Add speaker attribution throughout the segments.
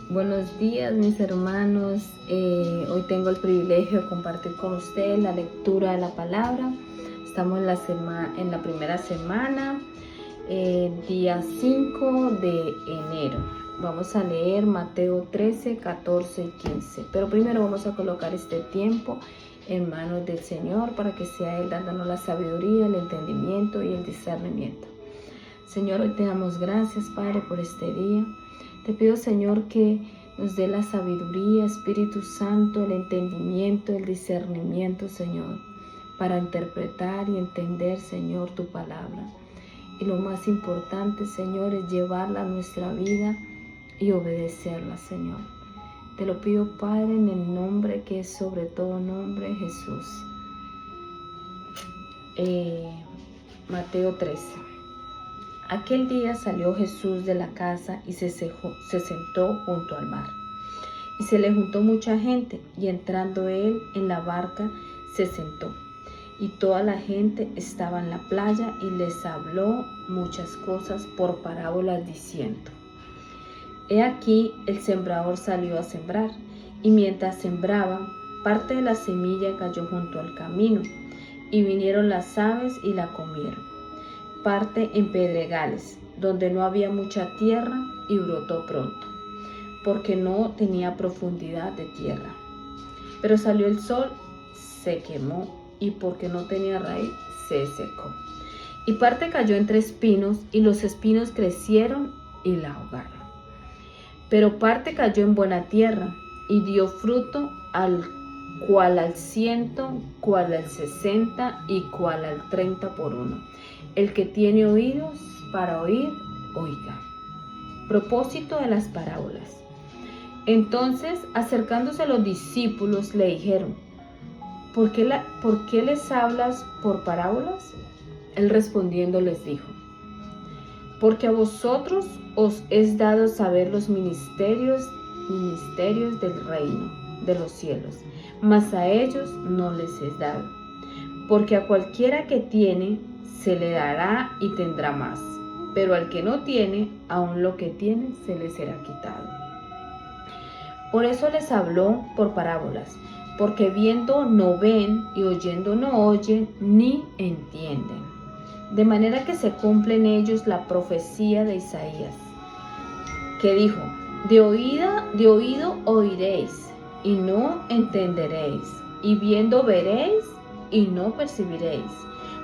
Speaker 1: Buenos días, mis hermanos. Hoy tengo el privilegio de compartir con ustedes la lectura de la palabra. Estamos en la primera semana, día 5 de enero. Vamos a leer Mateo 13, 14 y 15. Pero primero vamos a colocar este tiempo en manos del Señor para que sea Él dándonos la sabiduría, el entendimiento y el discernimiento. Señor, hoy te damos gracias, Padre, por este día. Te pido, Señor, que nos dé la sabiduría, Espíritu Santo, el entendimiento, el discernimiento, Señor, para interpretar y entender, Señor, tu palabra. Y lo más importante, Señor, es llevarla a nuestra vida y obedecerla, Señor. Te lo pido, Padre, en el nombre que es sobre todo nombre, Jesús. Mateo 13. Aquel día salió Jesús de la casa y se sentó junto al mar. Y se le juntó mucha gente, y entrando él en la barca, se sentó. Y toda la gente estaba en la playa, y les habló muchas cosas por parábolas, diciendo: He aquí, el sembrador salió a sembrar, y mientras sembraba, parte de la semilla cayó junto al camino, y vinieron las aves y la comieron. Parte en pedregales, donde no había mucha tierra, y brotó pronto, porque no tenía profundidad de tierra. Pero salió el sol, se quemó, y porque no tenía raíz, se secó. Y parte cayó entre espinos, y los espinos crecieron y la ahogaron. Pero parte cayó en buena tierra, y dio fruto, cual al 100, cual al 60 y cual al 30 por uno. El que tiene oídos para oír, oiga. Propósito de las parábolas. Entonces, acercándose a los discípulos, le dijeron: ¿Por qué les hablas por parábolas? Él respondiendo les dijo: Porque a vosotros os es dado saber los ministerios del reino de los cielos, mas a ellos no les es dado. Porque a cualquiera que tiene, se le dará y tendrá más, pero al que no tiene, aun lo que tiene se le será quitado. Por eso les habló por parábolas, porque viendo no ven y oyendo no oyen ni entienden. De manera que se cumple en ellos la profecía de Isaías, que dijo: de oído oiréis y no entenderéis, y viendo veréis y no percibiréis,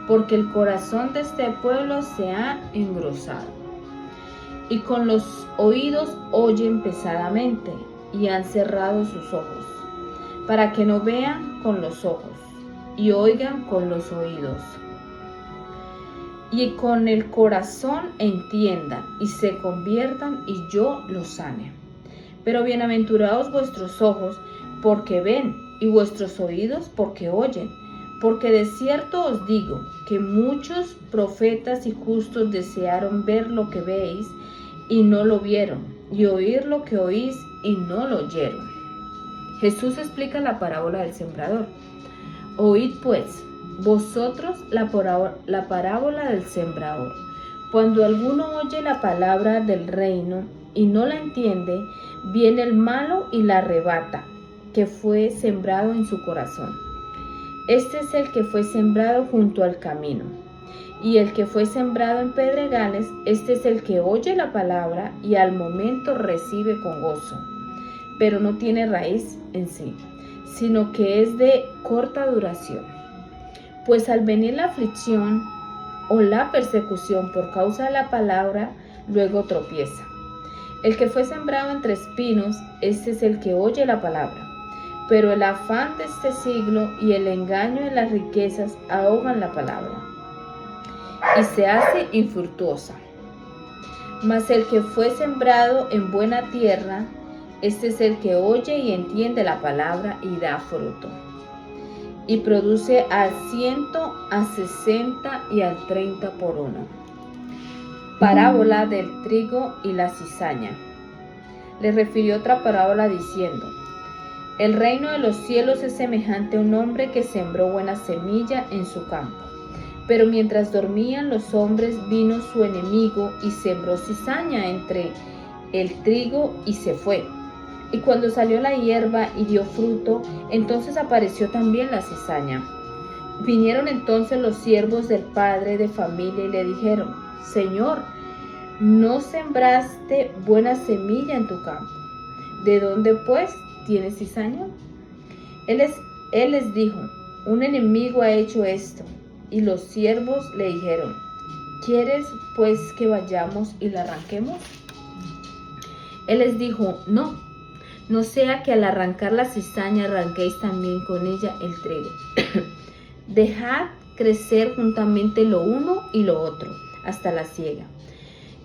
Speaker 1: porque el corazón de este pueblo se ha engrosado, y con los oídos oyen pesadamente, y han cerrado sus ojos, para que no vean con los ojos, y oigan con los oídos, y con el corazón entiendan, y se conviertan, y yo los sane. Pero bienaventurados vuestros ojos, porque ven, y vuestros oídos, porque oyen. Porque de cierto os digo que muchos profetas y justos desearon ver lo que veis y no lo vieron, y oír lo que oís y no lo oyeron. Jesús explica la parábola del sembrador. Oíd pues vosotros la parábola del sembrador. Cuando alguno oye la palabra del reino y no la entiende, viene el malo y la arrebata, que fue sembrado en su corazón. Este es el que fue sembrado junto al camino. Y el que fue sembrado en pedregales, este es el que oye la palabra y al momento recibe con gozo, pero no tiene raíz en sí, sino que es de corta duración. Pues al venir la aflicción o la persecución por causa de la palabra, luego tropieza. El que fue sembrado entre espinos, este es el que oye la palabra, pero el afán de este siglo y el engaño de las riquezas ahogan la palabra, y se hace infructuosa. Mas el que fue sembrado en buena tierra, este es el que oye y entiende la palabra y da fruto, y produce al 100, al 60 y al 30 por uno. Parábola del trigo y la cizaña. Le refirió otra parábola diciendo: El reino de los cielos es semejante a un hombre que sembró buena semilla en su campo. Pero mientras dormían los hombres, vino su enemigo y sembró cizaña entre el trigo y se fue. Y cuando salió la hierba y dio fruto, entonces apareció también la cizaña. Vinieron entonces los siervos del padre de familia y le dijeron: Señor, ¿no sembraste buena semilla en tu campo? ¿De dónde pues tienes cizaña? Él les dijo: un enemigo ha hecho esto. Y los siervos le dijeron: ¿quieres pues que vayamos y la arranquemos? Él les dijo: no sea que al arrancar la cizaña arranquéis también con ella el trigo. Dejad crecer juntamente lo uno y lo otro hasta la siega.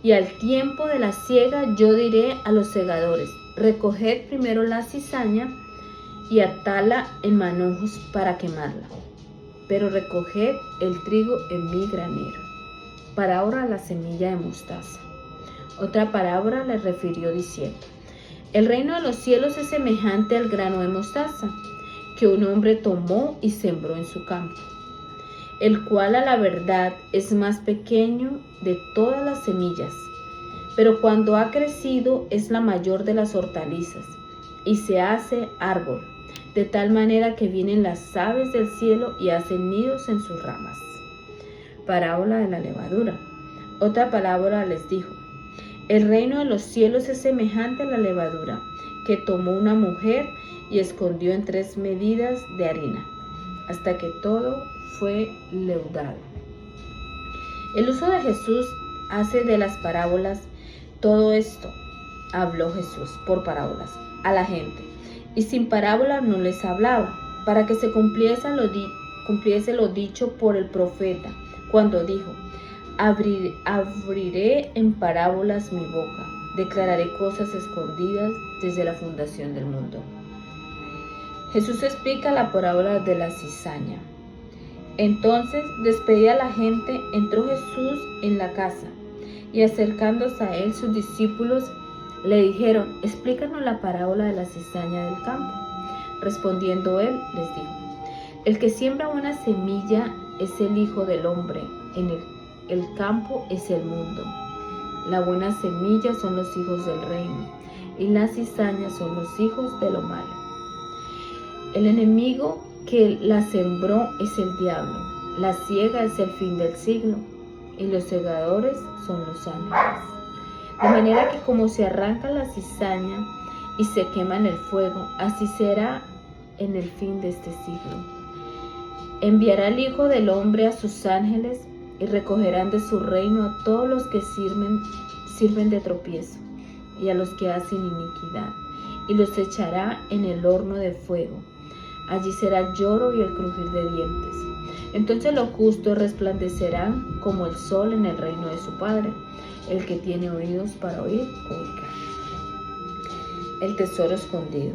Speaker 1: Y al tiempo de la siega yo diré a los segadores: recoged primero la cizaña y atala en manojos para quemarla, pero recoged el trigo en mi granero. Parábola la semilla de mostaza. Otra parábola le refirió diciendo: el reino de los cielos es semejante al grano de mostaza, que un hombre tomó y sembró en su campo, el cual a la verdad es más pequeño de todas las semillas, pero cuando ha crecido es la mayor de las hortalizas, y se hace árbol, de tal manera que vienen las aves del cielo y hacen nidos en sus ramas. Parábola de la levadura. Otra parábola les dijo: el reino de los cielos es semejante a la levadura, que tomó una mujer y escondió en 3 medidas de harina, hasta que todo fue leudado. El uso de Jesús hace de las parábolas. Todo esto habló Jesús por parábolas a la gente, y sin parábolas no les hablaba, para que se cumpliese lo dicho por el profeta, cuando dijo: abriré en parábolas mi boca, declararé cosas escondidas desde la fundación del mundo. Jesús explica la parábola de la cizaña. Entonces, despedida la gente, entró Jesús en la casa, y acercándose a él sus discípulos le dijeron: explícanos la parábola de la cizaña del campo. Respondiendo él, les dijo: el que siembra buena semilla es el Hijo del Hombre, el campo es el mundo. La buena semilla son los hijos del reino, y las cizañas son los hijos de lo malo. El enemigo que la sembró es el diablo. La siega es el fin del siglo, y los segadores son los ángeles. De manera que como se arranca la cizaña y se quema en el fuego, así será en el fin de este siglo. Enviará el Hijo del Hombre a sus ángeles, y recogerán de su reino a todos los que sirven de tropiezo, y a los que hacen iniquidad, y los echará en el horno de fuego. Allí será el lloro y el crujir de dientes. Entonces los justos resplandecerán como el sol en el reino de su Padre. El que tiene oídos para oír, oiga. El tesoro escondido.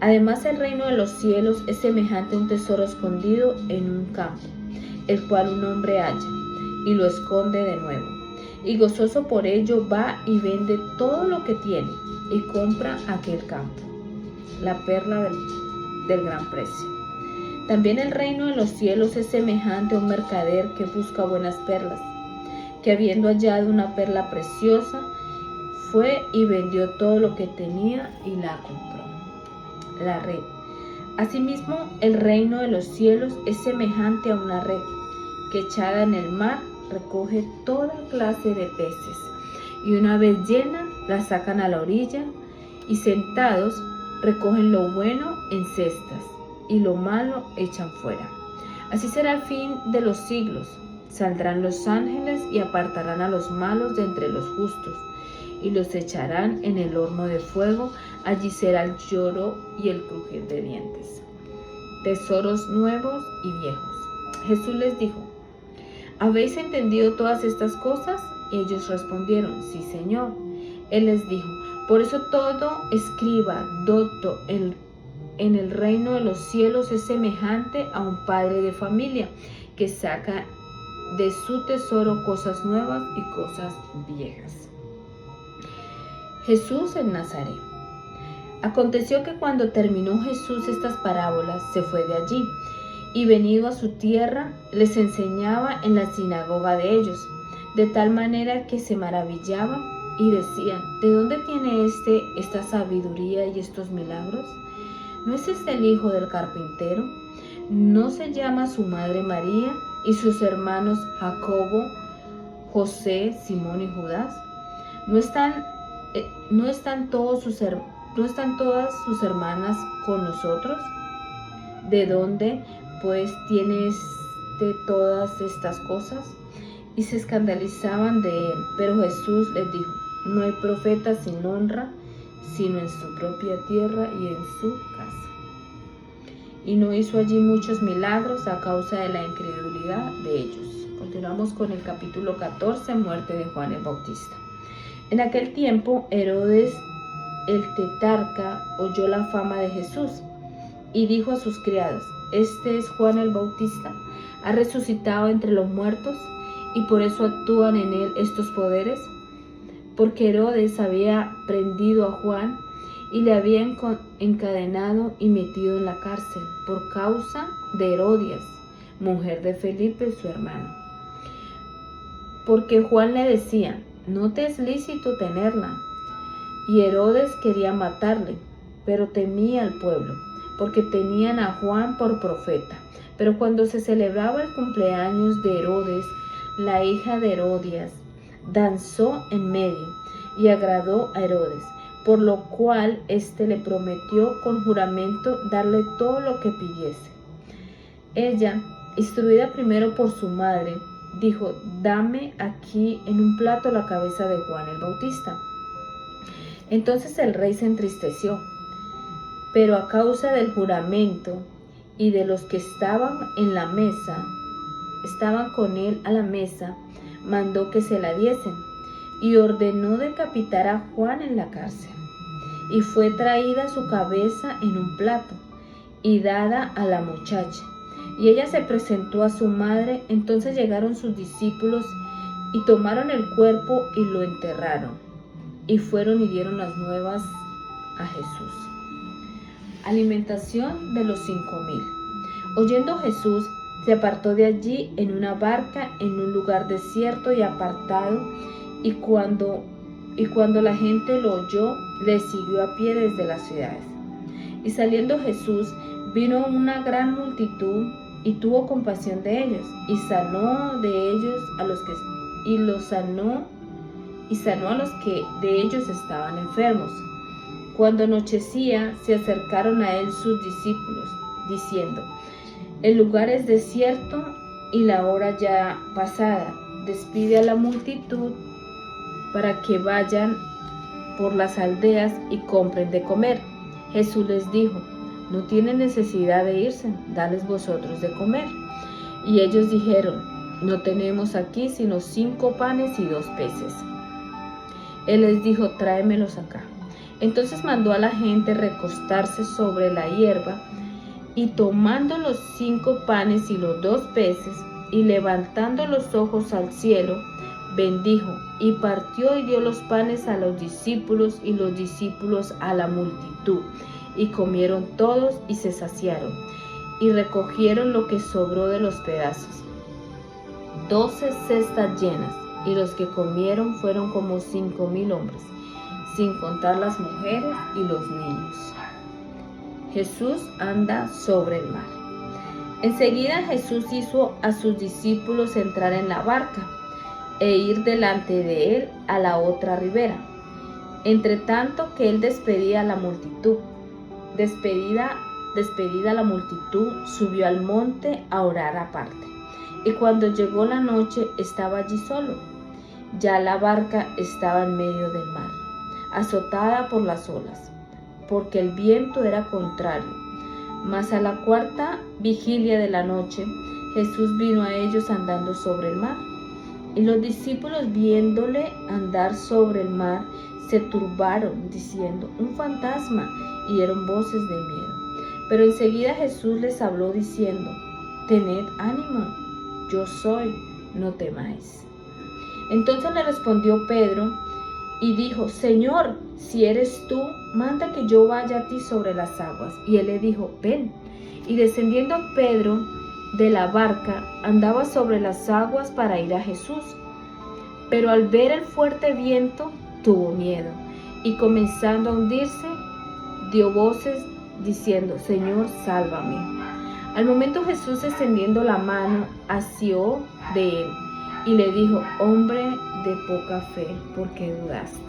Speaker 1: Además, el reino de los cielos es semejante a un tesoro escondido en un campo, el cual un hombre halla y lo esconde de nuevo. Y gozoso por ello va y vende todo lo que tiene y compra aquel campo. La perla del gran precio. También el reino de los cielos es semejante a un mercader que busca buenas perlas, que habiendo hallado una perla preciosa, fue y vendió todo lo que tenía y la compró. La red. Asimismo, el reino de los cielos es semejante a una red que, echada en el mar, recoge toda clase de peces, y una vez llena la sacan a la orilla, y sentados recogen lo bueno en cestas, y lo malo echan fuera. Así será el fin de los siglos. Saldrán los ángeles y apartarán a los malos de entre los justos, y los echarán en el horno de fuego. Allí será el lloro y el crujir de dientes. Tesoros nuevos y viejos. Jesús les dijo: ¿habéis entendido todas estas cosas? Y ellos respondieron: sí, Señor. Él les dijo: por eso todo escriba, docto, en el reino de los cielos es semejante a un padre de familia que saca de su tesoro cosas nuevas y cosas viejas. Jesús en Nazaret. Aconteció que cuando terminó Jesús estas parábolas, se fue de allí, y venido a su tierra, les enseñaba en la sinagoga de ellos, de tal manera que se maravillaban y decían: ¿de dónde tiene esta sabiduría y estos milagros? ¿No es este el hijo del carpintero? ¿No se llama su madre María y sus hermanos Jacobo, José, Simón y Judas? ¿No están todas sus hermanas con nosotros? ¿De dónde, pues, tiene todas estas cosas? Y se escandalizaban de él. Pero Jesús les dijo: no hay profeta sin honra, sino en su propia tierra y en su casa. Y no hizo allí muchos milagros a causa de la incredulidad de ellos. Continuamos con el capítulo 14, muerte de Juan el Bautista. En aquel tiempo, Herodes el tetrarca oyó la fama de Jesús y dijo a sus criados: este es Juan el Bautista, ha resucitado entre los muertos, y por eso actúan en él estos poderes. Porque Herodes había prendido a Juan y le había encadenado y metido en la cárcel por causa de Herodías, mujer de Felipe, su hermano. Porque Juan le decía: no te es lícito tenerla. Y Herodes quería matarle, pero temía al pueblo, porque tenían a Juan por profeta. Pero cuando se celebraba el cumpleaños de Herodes, la hija de Herodías danzó en medio y agradó a Herodes, por lo cual éste le prometió con juramento darle todo lo que pidiese. Ella, instruida primero por su madre, dijo: dame aquí en un plato la cabeza de Juan el Bautista. Entonces el rey se entristeció, pero a causa del juramento y de los que estaban con él a la mesa, mandó que se la diesen y ordenó decapitar a Juan en la cárcel. Y fue traída su cabeza en un plato y dada a la muchacha, y ella se presentó a su madre. Entonces llegaron sus discípulos y tomaron el cuerpo y lo enterraron, y fueron y dieron las nuevas a Jesús. Alimentación de los 5,000. Oyendo Jesús, se apartó de allí en una barca en un lugar desierto y apartado, y cuando la gente lo oyó, le siguió a pie desde las ciudades. Y saliendo Jesús, vino una gran multitud y tuvo compasión de ellos, y sanó a los que de ellos estaban enfermos. Cuando anochecía, se acercaron a él sus discípulos, diciendo: el lugar es desierto y la hora ya pasada. Despide a la multitud para que vayan por las aldeas y compren de comer. Jesús les dijo: no tienen necesidad de irse, dales vosotros de comer. Y ellos dijeron: no tenemos aquí sino 5 panes y 2 peces. Él les dijo: tráemelos acá. Entonces mandó a la gente recostarse sobre la hierba, y tomando los 5 panes y los 2 peces, y levantando los ojos al cielo, bendijo, y partió y dio los panes a los discípulos, y los discípulos a la multitud. Y comieron todos y se saciaron, y recogieron lo que sobró de los pedazos, 12 cestas llenas, y los que comieron fueron como 5,000 hombres, sin contar las mujeres y los niños. Jesús anda sobre el mar. Enseguida Jesús hizo a sus discípulos entrar en la barca e ir delante de él a la otra ribera, entre tanto que él despedía a la multitud. Despedida la multitud, subió al monte a orar aparte. Y cuando llegó la noche, estaba allí solo. Ya la barca estaba en medio del mar, azotada por las olas, porque el viento era contrario. Mas a la 4ª vigilia de la noche, Jesús vino a ellos andando sobre el mar. Y los discípulos, viéndole andar sobre el mar, se turbaron, diciendo: un fantasma, y dieron voces de miedo. Pero enseguida Jesús les habló diciendo: tened ánimo, yo soy, no temáis. Entonces le respondió Pedro y dijo: Señor, si eres tú, manda que yo vaya a ti sobre las aguas. Y él le dijo: ven. Y descendiendo Pedro de la barca, andaba sobre las aguas para ir a Jesús. Pero al ver el fuerte viento, tuvo miedo y comenzando a hundirse, dio voces diciendo: Señor, sálvame. Al momento Jesús, extendiendo la mano, asió de él y le dijo: hombre de poca fe, ¿por qué dudaste?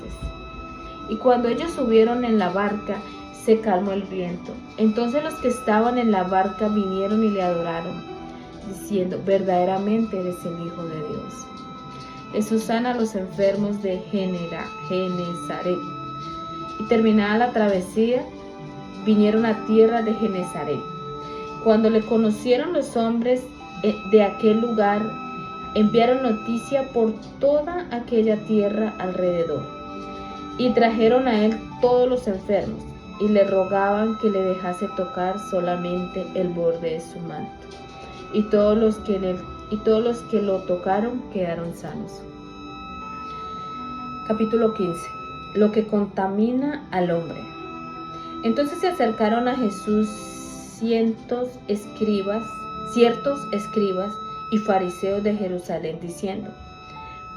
Speaker 1: Y cuando ellos subieron en la barca, se calmó el viento. Entonces los que estaban en la barca vinieron y le adoraron, diciendo: verdaderamente eres el Hijo de Dios. Jesús sana a los enfermos de Genezaret. Y terminada la travesía, vinieron a tierra de Genezaret. Cuando le conocieron los hombres de aquel lugar, enviaron noticia por toda aquella tierra alrededor, y trajeron a él todos los enfermos, y le rogaban que le dejase tocar solamente el borde de su manto. Y todos los que lo tocaron quedaron sanos. Capítulo 15. Lo que contamina al hombre. Entonces se acercaron a Jesús ciertos escribas y fariseos de Jerusalén, diciendo: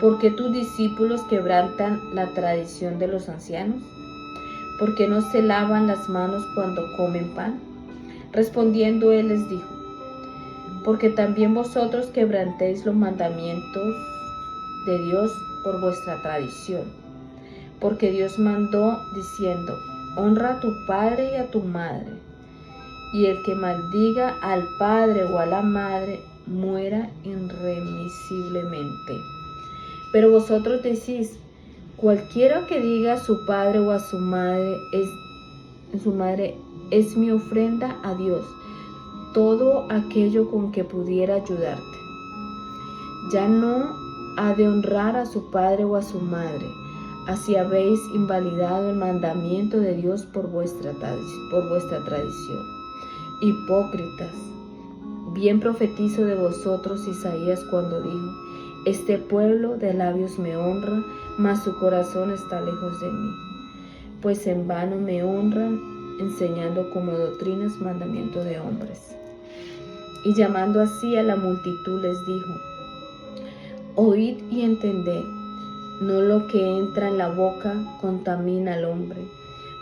Speaker 1: ¿por qué tus discípulos quebrantan la tradición de los ancianos? ¿Por qué no se lavan las manos cuando comen pan? Respondiendo él les dijo: porque también vosotros quebrantéis los mandamientos de Dios por vuestra tradición. Porque Dios mandó diciendo: honra a tu padre y a tu madre, y el que maldiga al padre o a la madre muera irremisiblemente. Pero vosotros decís: cualquiera que diga a su padre o a su madre es mi ofrenda a Dios, todo aquello con que pudiera ayudarte. Ya no ha de honrar a su padre o a su madre. Así habéis invalidado el mandamiento de Dios por vuestra tradición. Hipócritas, bien profetizó de vosotros Isaías cuando dijo: este pueblo de labios me honra, mas su corazón está lejos de mí. Pues en vano me honran, enseñando como doctrinas mandamientos de hombres. Y llamando así a la multitud les dijo: oíd y entended, no lo que entra en la boca contamina al hombre,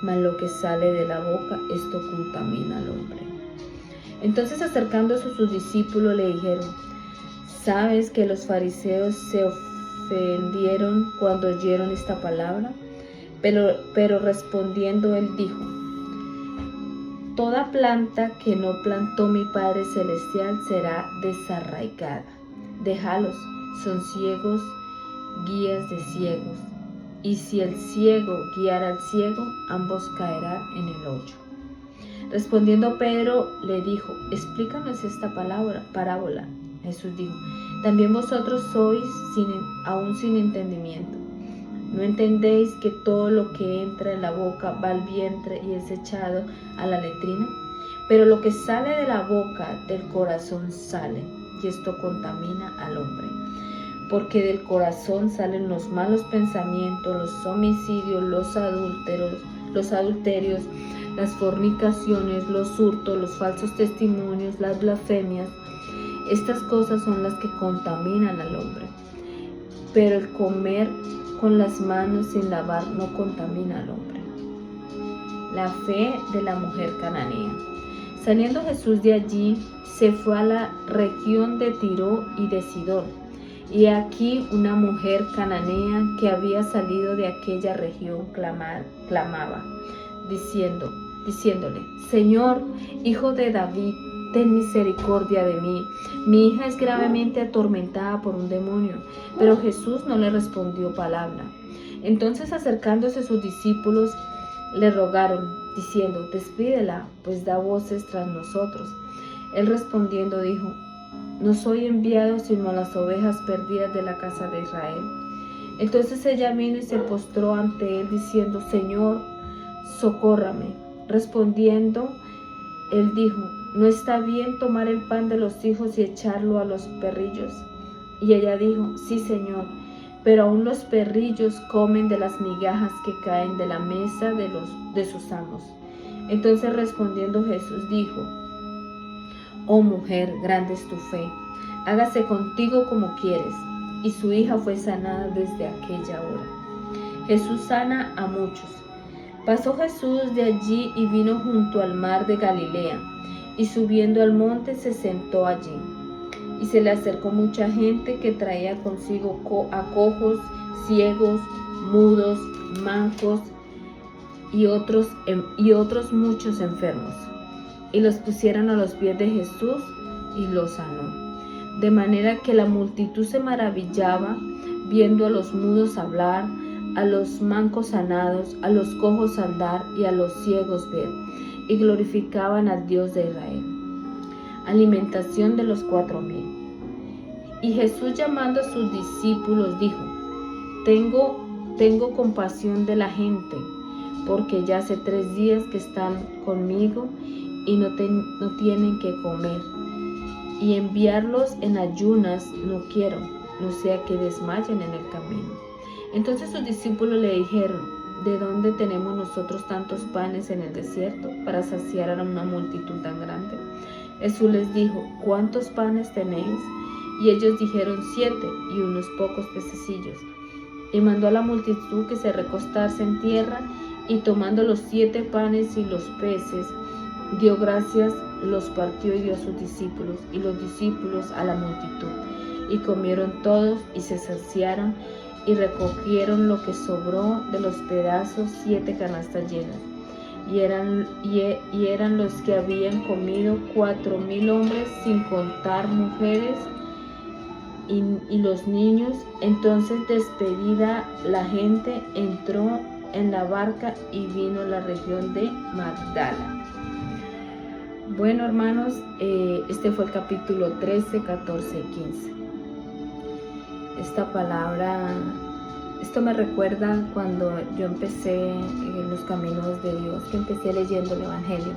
Speaker 1: mas lo que sale de la boca, esto contamina al hombre. Entonces, acercándose a sus discípulos, le dijeron: ¿sabes que los fariseos se ofendieron cuando oyeron esta palabra? Pero respondiendo él dijo: toda planta que no plantó mi Padre Celestial será desarraigada. Déjalos, son ciegos, guías de ciegos. Y si el ciego guiara al ciego, ambos caerán en el hoyo. Respondiendo Pedro le dijo: explícanos esta parábola. Jesús dijo: también vosotros sois aún sin entendimiento. ¿No entendéis que todo lo que entra en la boca va al vientre y es echado a la letrina? Pero lo que sale de la boca, del corazón sale, y esto contamina al hombre. Porque del corazón salen los malos pensamientos, los homicidios, los adulterios, las fornicaciones, los hurtos, los falsos testimonios, las blasfemias. Estas cosas son las que contaminan al hombre. Pero el comer con las manos sin lavar no contamina al hombre. La fe de la mujer cananea. Saliendo Jesús de allí, se fue a la región de Tiro y de Sidón. Y aquí una mujer cananea que había salido de aquella región clamaba, diciéndole: Señor, Hijo de David, ten misericordia de mí. Mi hija es gravemente atormentada por un demonio. Pero Jesús no le respondió palabra. Entonces, acercándose a sus discípulos, le rogaron, diciendo: despídela, pues da voces tras nosotros. Él respondiendo dijo: no soy enviado sino a las ovejas perdidas de la casa de Israel. Entonces ella vino y se postró ante él, diciendo: Señor, socórrame. Respondiendo, él dijo: ¿no está bien tomar el pan de los hijos y echarlo a los perrillos? Y ella dijo: sí, Señor, pero aún los perrillos comen de las migajas que caen de la mesa de sus amos. Entonces respondiendo Jesús dijo: oh mujer, grande es tu fe, hágase contigo como quieres. Y su hija fue sanada desde aquella hora. Jesús sana a muchos. Pasó Jesús de allí y vino junto al mar de Galilea, y subiendo al monte se sentó allí. Y se le acercó mucha gente que traía consigo a cojos, ciegos, mudos, mancos y otros muchos enfermos. Y los pusieron a los pies de Jesús y los sanó. De manera que la multitud se maravillaba viendo a los mudos hablar, a los mancos sanados, a los cojos andar y a los ciegos ver, y glorificaban al Dios de Israel. Alimentación de los 4,000. Y Jesús, llamando a sus discípulos, dijo: Tengo compasión de la gente, porque ya hace 3 días que están conmigo y no tienen que comer. Y enviarlos en ayunas no quiero, no sea que desmayen en el camino. Entonces sus discípulos le dijeron: ¿de dónde tenemos nosotros tantos panes en el desierto para saciar a una multitud tan grande? Jesús les dijo: ¿cuántos panes tenéis? Y ellos dijeron: 7 y unos pocos pececillos. Y mandó a la multitud que se recostase en tierra, y tomando los 7 panes y los peces, dio gracias, los partió y dio a sus discípulos, y los discípulos a la multitud. Y comieron todos y se saciaron, y recogieron lo que sobró de los pedazos, 7 canastas llenas. Y eran los que habían comido 4,000 hombres, sin contar mujeres y los niños. Entonces, despedida la gente, entró en la barca y vino a la región de Magdala. Bueno, hermanos, este fue el capítulo 13, 14 y 15. Esta palabra, esto me recuerda cuando yo empecé en los caminos de Dios, que empecé leyendo el Evangelio,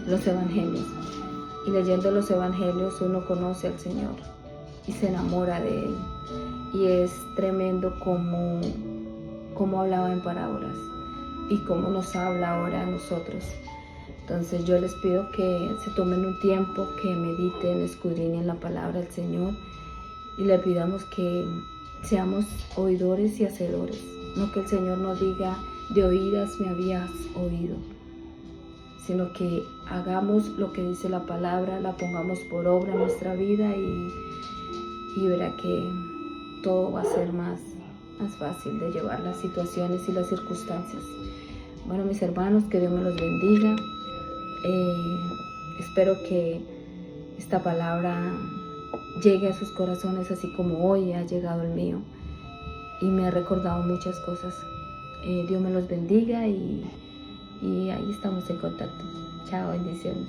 Speaker 1: los Evangelios. Y leyendo los Evangelios uno conoce al Señor y se enamora de Él. Y es tremendo cómo hablaba en parábolas y cómo nos habla ahora a nosotros. Entonces yo les pido que se tomen un tiempo, que mediten, escudriñen la palabra del Señor y le pidamos que seamos oidores y hacedores. No que el Señor nos diga: de oídas me habías oído, sino que hagamos lo que dice la palabra, la pongamos por obra en nuestra vida y verá que todo va a ser más fácil de llevar las situaciones y las circunstancias. Bueno, mis hermanos, que Dios me los bendiga. Espero que esta palabra llegue a sus corazones así como hoy ha llegado el mío y me ha recordado muchas cosas. Dios me los bendiga y ahí estamos en contacto. Chao, bendiciones.